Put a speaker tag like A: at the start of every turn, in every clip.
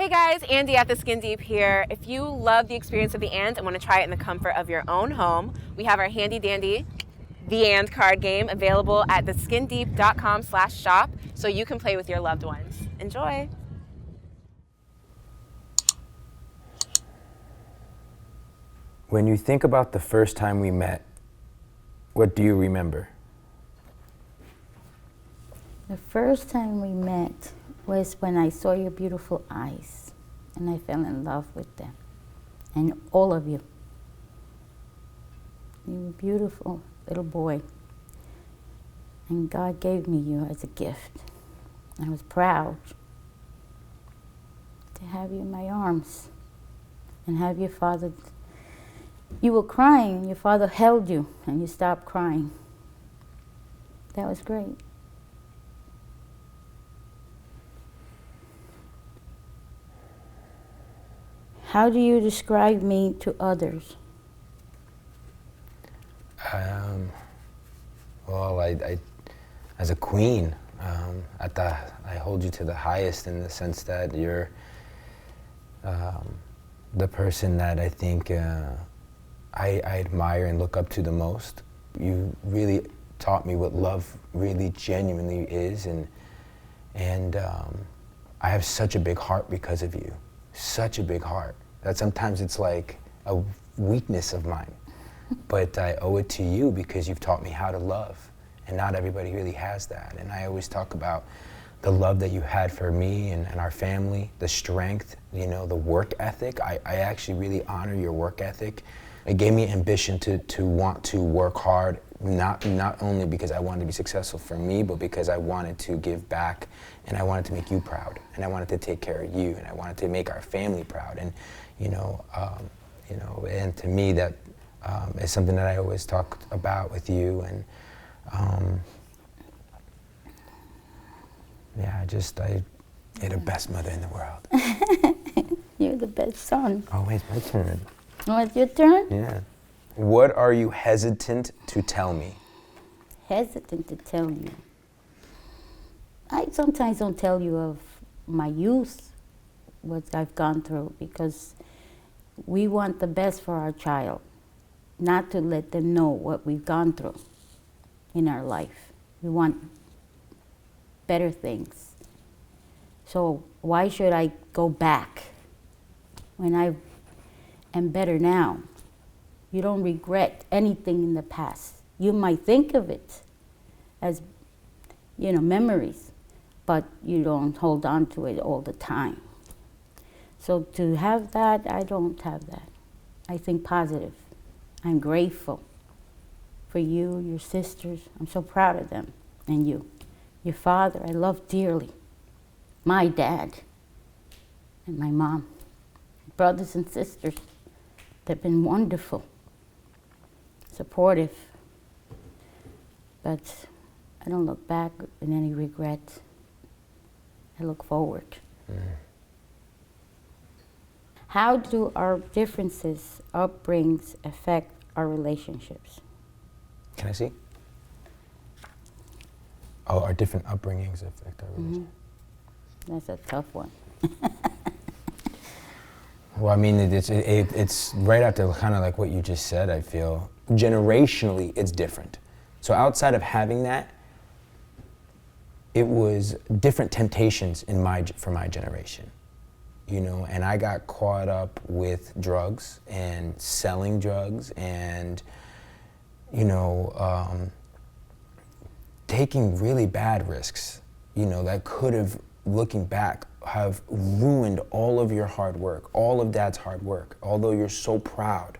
A: Hey guys, Andy at The Skin Deep here. If you love the experience of the and want to try it in the comfort of your own home, we have our handy dandy The And card game available at theskindeep.com/shop so you can play with your loved ones. Enjoy.
B: When you think about the first time we met, what do you remember?
C: The first time we met was when I saw your beautiful eyes and I fell in love with them. And all of you. You were a beautiful little boy. And God gave me you as a gift. I was proud to have you in my arms and have your father. You were crying and your father held you and you stopped crying. That was great. How do you describe me to others?
B: Well, I as a queen, I hold you to the highest in the sense that you're the person that I think I admire and look up to the most. You really taught me what love really genuinely is, and I have such a big heart because of you. Such a big heart that sometimes it's like a weakness of mine, but I owe it to you because you've taught me how to love, and not everybody really has that. And I always talk about the love that you had for me and our family, the strength, you know, the work ethic. I actually really honor your work ethic. It gave me ambition to want to work hard, not only because I wanted to be successful for me, but because I wanted to give back, and I wanted to make you proud, and I wanted to take care of you, and I wanted to make our family proud. And and to me that is something that I always talk about with you. And you're the best mother in the world.
C: You're the best son.
B: Oh wait, my turn.
C: Oh, it's your turn?
B: Yeah. What are you hesitant to tell me?
C: Hesitant to tell you. I sometimes don't tell you of my youth, what I've gone through, because we want the best for our child, not to let them know what we've gone through in our life. We want better things. So why should I go back when I am better now? You don't regret anything in the past. You might think of it as, memories, but you don't hold on to it all the time. So to have that, I don't have that. I think positive. I'm grateful for you, your sisters. I'm so proud of them, and you. Your father, I love dearly. My dad and my mom. Brothers and sisters, they've been wonderful, supportive. But I don't look back with any regret. I look forward. How do our differences, upbringings, affect our relationships?
B: Can I see? Oh, our different upbringings affect our relationship.
C: That's a tough one.
B: Well, I mean, it's right after kind of like what you just said. I feel generationally it's different. So outside of having that, it was different temptations for my generation, and I got caught up with drugs and selling drugs and, taking really bad risks, that could have, looking back, have ruined all of your hard work, all of Dad's hard work, although you're so proud.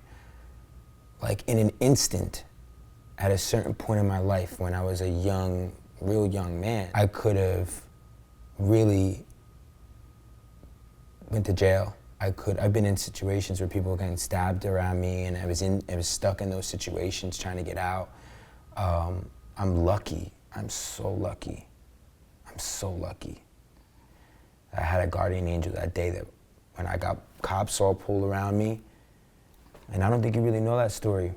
B: Like in an instant, at a certain point in my life when I was a real young man, I could have really went to jail. I've been in situations where people were getting stabbed around me, and I was stuck in those situations trying to get out. I'm lucky. I'm so lucky. I'm so lucky. I had a guardian angel that day that when I got cops all pulled around me, and I don't think you really know that story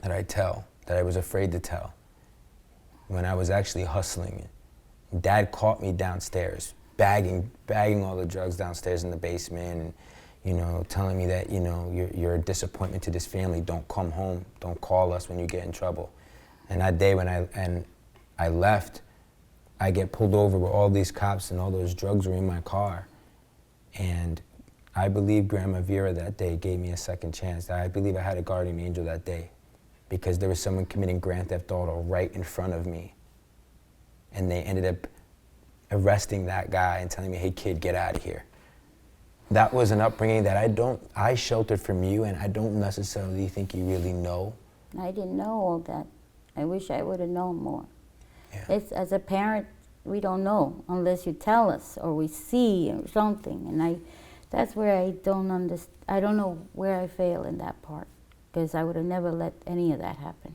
B: that I tell, that I was afraid to tell. When I was actually hustling, Dad caught me downstairs bagging all the drugs downstairs in the basement, and, you know, telling me that, you know, you're a disappointment to this family. Don't come home. Don't call us when you get in trouble. And that day when I left, I get pulled over with all these cops and all those drugs were in my car. And I believe Grandma Vera that day gave me a second chance. I believe I had a guardian angel that day because there was someone committing grand theft auto right in front of me. And they ended up arresting that guy and telling me, hey kid, get out of here. That was an upbringing that I sheltered from you, and I don't necessarily think you really know.
C: I didn't know all that. I wish I would have known more.
B: Yeah.
C: It's, as a parent, we don't know unless you tell us or we see or something. And that's where I don't understand. I don't know where I fail in that part, because I would have never let any of that happen.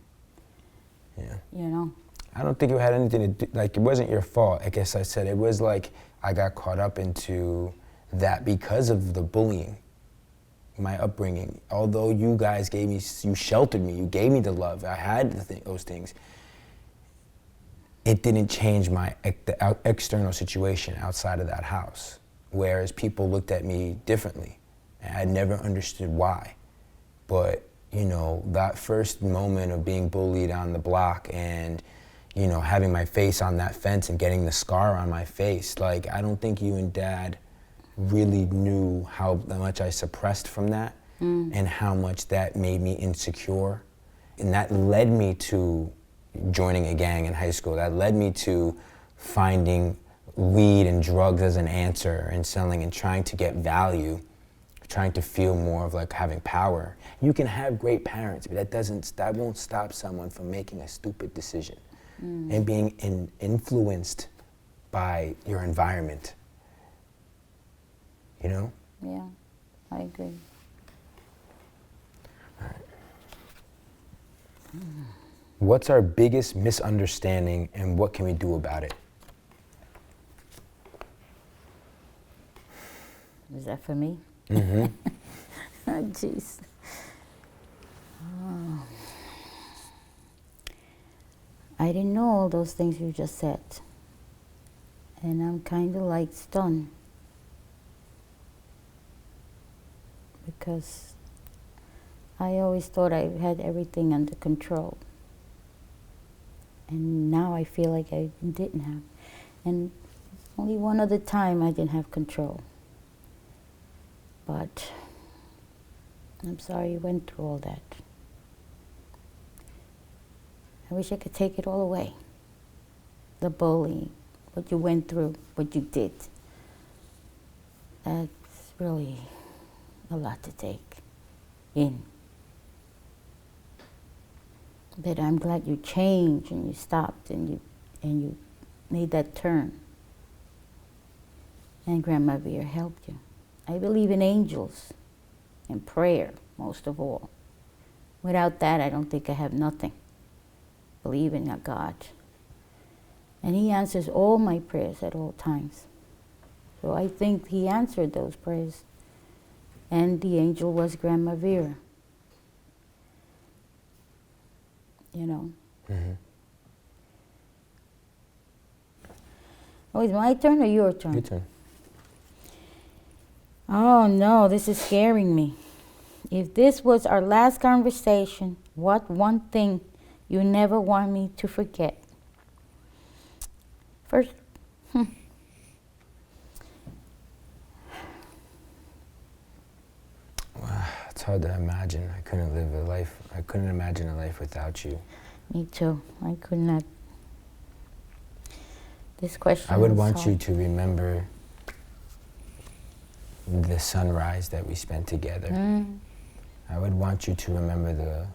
B: Yeah.
C: You know?
B: I don't think it had anything to do, like, it wasn't your fault. I guess I said it was like I got caught up into that because of the bullying, my upbringing. Although you guys gave me, you sheltered me, you gave me the love, I had those things, it didn't change the external situation outside of that house. Whereas people looked at me differently, and I never understood why. But, you know, that first moment of being bullied on the block and, you know, having my face on that fence and getting the scar on my face, like, I don't think you and Dad really knew how much I suppressed from that and how much that made me insecure. And that led me to joining a gang in high school. That led me to finding weed and drugs as an answer and selling and trying to get value, trying to feel more of like having power. You can have great parents, but that won't stop someone from making a stupid decision and being influenced by your environment. You know?
C: Yeah, I agree.
B: All right. What's our biggest misunderstanding and what can we do about it?
C: Is that for me?
B: Mm-hmm.
C: Oh, jeez. Oh. I didn't know all those things you just said. And I'm kind of like stunned. Because I always thought I had everything under control. And now I feel like I didn't have. And only one other time I didn't have control. But I'm sorry you went through all that. I wish I could take it all away. The bullying, what you went through, what you did. That's really a lot to take in. But I'm glad you changed and you stopped and you made that turn. And Grandma Vera helped you. I believe in angels and prayer, most of all. Without that, I don't think I have nothing. Believe in a God. And He answers all my prayers at all times. So I think He answered those prayers. And the angel was Grandma Vera. You know.
B: Mm-hmm.
C: Oh, is it my turn or your turn?
B: Your turn.
C: Oh no, this is scaring me. If this was our last conversation, what one thing you never want me to forget? First,
B: It's hard to imagine. I couldn't imagine a life without you.
C: Me too. I could not. This question
B: I would
C: was
B: want
C: hard.
B: you to remember the sunrise that we spent together. I would want you to remember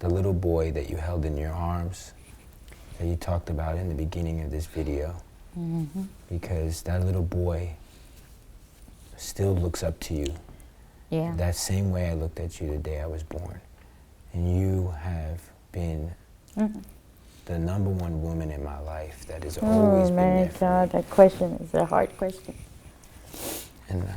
B: the little boy that you held in your arms that you talked about in the beginning of this video. Because that little boy still looks up to you.
C: Yeah.
B: That same way I looked at you the day I was born. And you have been the number one woman in my life that has always been there for
C: God, that question is a hard question.
B: And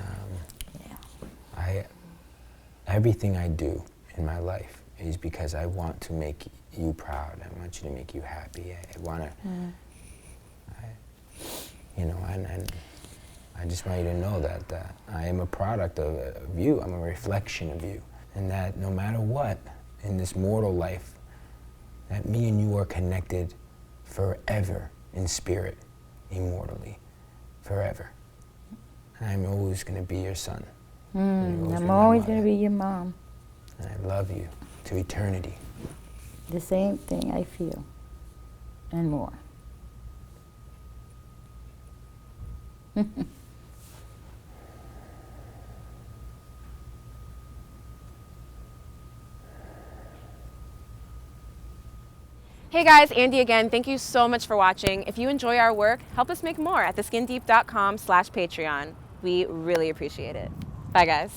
B: everything I do in my life is because I want to make you proud. I want you to make you happy. I want to, you know, and I just want you to know that I am a product of you. I'm a reflection of you. And that no matter what in this mortal life, that me and you are connected forever in spirit, immortally, forever. I'm always going to be your son.
C: I'm always going to be your mom.
B: And I love you to eternity.
C: The same thing I feel, and more.
A: Hey guys, Andy again. Thank you so much for watching. If you enjoy our work, help us make more at theskindeep.com/Patreon. We really appreciate it. Bye guys.